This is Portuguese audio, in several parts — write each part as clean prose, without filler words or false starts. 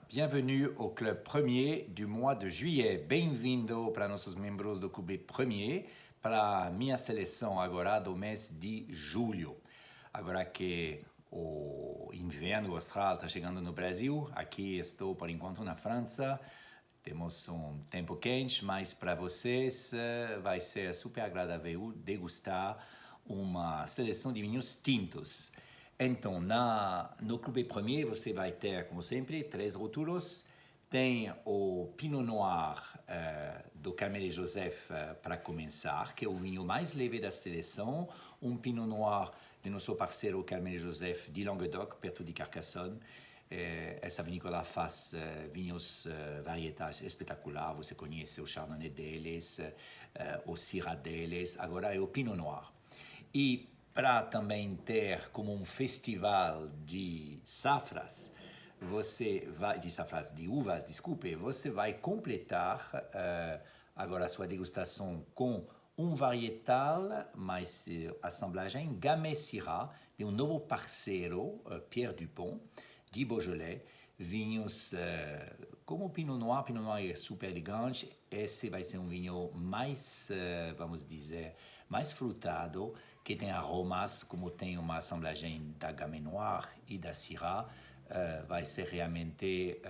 bienvenue au Club Premier du mois de juillet. Bem-vindo para nossos membros do Clube Premier, para minha seleção agora do mês de julho. Agora que o inverno austral está chegando no Brasil, aqui estou por enquanto na França. Temos um tempo quente, mas para vocês vai ser super agradável degustar uma seleção de vinhos tintos. Então, no Clube Premier você vai ter, como sempre, 3 rótulos. Tem o Pinot Noir do Carmel & Joseph para começar, que é o vinho mais leve da seleção. Um Pinot Noir de nosso parceiro Carmel & Joseph de Languedoc, perto de Carcassonne. Essa vinícola faz vinhos varietais espetaculares. Você conhece o Chardonnay deles, o Syrah deles. Agora é o Pinot Noir. E para também ter como um festival de safras, de uvas, desculpe, você vai completar agora a sua degustação com um varietal, mais assemblagem Gamay Syrah, de um novo parceiro, Pierre Dupont, de Beaujolais, vinhos como o Pinot Noir é super elegante. Esse vai ser um vinho mais, vamos dizer, mais frutado, que tem aromas, como tem uma assemblagem da Gamay Noir e da Syrah. Vai ser realmente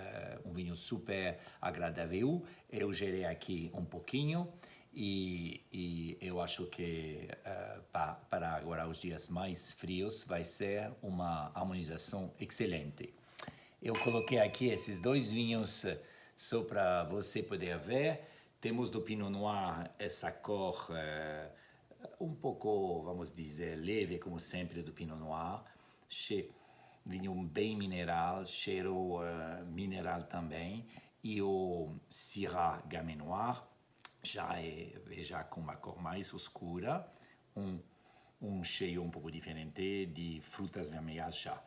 um vinho super agradável. Eu gerei aqui um pouquinho e eu acho que para agora os dias mais frios vai ser uma harmonização excelente. Eu coloquei aqui esses 2 vinhos só para você poder ver. Temos do Pinot Noir essa cor um pouco, vamos dizer, leve, como sempre, do Pinot Noir. Vinho bem mineral, cheiro mineral também. E o Syrah Gamay Noir já com uma cor mais escura, um cheiro um pouco diferente de frutas vermelhas já.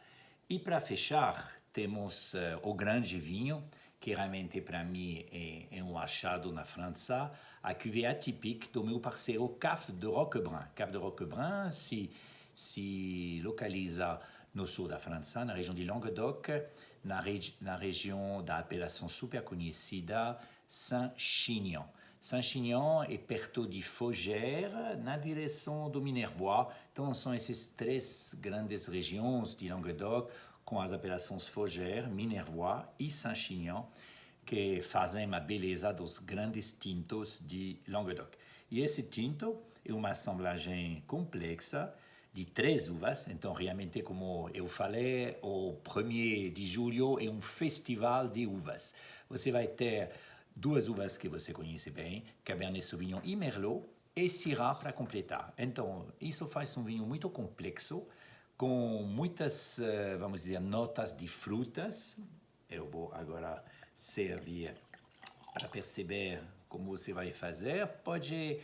E para fechar, temos o grande vinho, que realmente para mim é um achado na França, a cuvée atypique do meu parceiro Cave de Roquebrun. Cave de Roquebrun se localiza no sul da França, na região de Languedoc, na região da apelação super conhecida Saint-Chinian. Saint-Chinian é perto de Fougères, na direção do Minervois. Então são essas 3 grandes regiões de Languedoc, com as apelações Fougères, Minervois e Saint-Chinian, que fazem a beleza dos grandes tintos de Languedoc. E esse tinto é uma assemblagem complexa de 3 uvas. Então, realmente, como eu falei, o 1º de julho é um festival de uvas. Você vai ter 2 uvas que você conhece bem, Cabernet Sauvignon e Merlot, e Syrah para completar. Então, isso faz um vinho muito complexo, com muitas, vamos dizer, notas de frutas. Eu vou agora servir para perceber como você vai fazer. Pode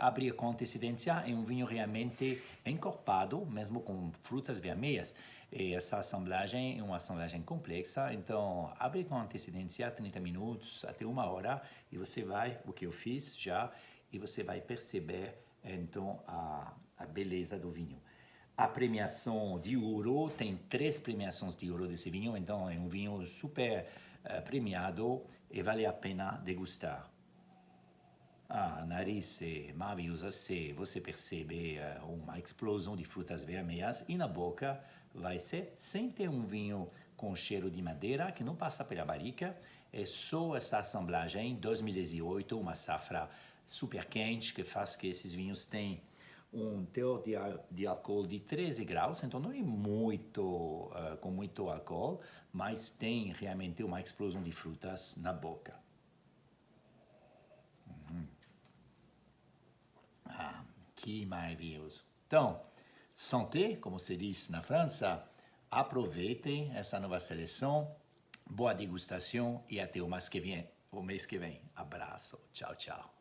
abrir com antecedência. É um vinho realmente encorpado, mesmo com frutas vermelhas. E essa assemblagem é uma assemblagem complexa. Então, abre com antecedência 30 minutos até 1 hora e você vai, o que eu fiz já, e você vai perceber então a beleza do vinho. A premiação de ouro, tem 3 premiações de ouro desse vinho, então é um vinho super premiado e vale a pena degustar. A nariz é maravilhosa, se você percebe uma explosão de frutas vermelhas, e na boca vai ser sempre um vinho com cheiro de madeira, que não passa pela barrica. É só essa assemblagem, 2018, uma safra super quente, que faz que esses vinhos tenham um teor de álcool de 13 graus, então não é muito, com muito álcool, mas tem realmente uma explosão de frutas na boca. Que maravilhoso. Então, santé, como se diz na França, aproveitem essa nova seleção, boa degustação e até o mês que vem. Abraço, tchau, tchau.